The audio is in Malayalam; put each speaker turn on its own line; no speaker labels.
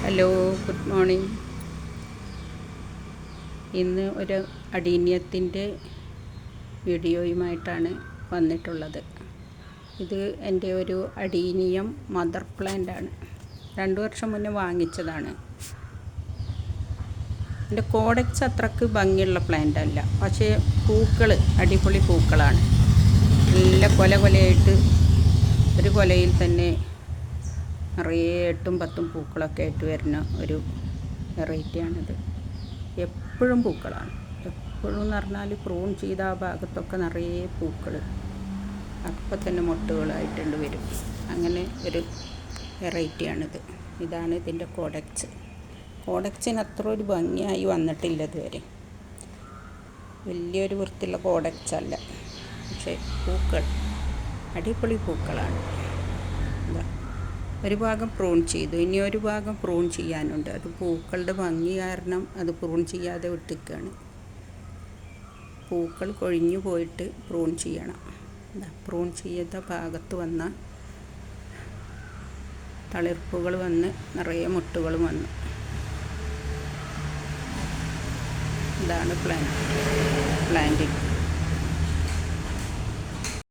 Hello, good morning. ഇന്ന് ഒരു അടീനിയത്തിൻ്റെ വീഡിയോയുമായിട്ടാണ് വന്നിട്ടുള്ളത്. ഇത് എൻ്റെ ഒരു അടീനിയം മദർ പ്ലാന്റാണ്. 2 വർഷം മുന്നേ വാങ്ങിച്ചതാണ്. എൻ്റെ കോഡക്സ് അത്രക്ക് ഭംഗിയുള്ള പ്ലാന്റ് അല്ല, പക്ഷേ പൂക്കൾ അടിപൊളി പൂക്കളാണ്. നല്ല കൊലയായിട്ട് ഒരു കൊലയിൽ തന്നെ നിറയെ 8-10 പൂക്കളൊക്കെ ആയിട്ട് വരുന്ന ഒരു വെറൈറ്റിയാണിത്. എപ്പോഴും പൂക്കളാണ്. എപ്പോഴും എന്ന് പറഞ്ഞാൽ പ്രൂൺ ചെയ്ത ആ ഭാഗത്തൊക്കെ നിറയെ പൂക്കൾ, അപ്പം തന്നെ മൊട്ടുകളായിട്ടുണ്ട് വരും. അങ്ങനെ ഒരു വെറൈറ്റിയാണിത്. ഇതാണ് ഇതിൻ്റെ കോഡക്സിന് അത്ര ഒരു ഭംഗിയായി വന്നിട്ടില്ല ഇതുവരെ. വലിയൊരു വൃത്തിയുള്ള കോഡക്സ് അല്ല, പക്ഷേ പൂക്കൾ അടിപൊളി പൂക്കളാണ്. ഒരു ഭാഗം പ്രൂൺ ചെയ്തു, ഇനി ഒരു ഭാഗം പ്രൂൺ ചെയ്യാനുണ്ട്. അത് പൂക്കളുടെ ഭംഗി കാരണം അത് പ്രൂൺ ചെയ്യാതെ വിട്ടിരിക്കുകയാണ്. പൂക്കൾ കൊഴിഞ്ഞു പോയിട്ട് പ്രൂൺ ചെയ്യണം. പ്രൂൺ ചെയ്ത ഭാഗത്ത് വന്ന തളിർപ്പുകൾ വന്ന് നിറയെ മുട്ടുകൾ വന്നു. ഇതാണ് പ്ലാന്റ്.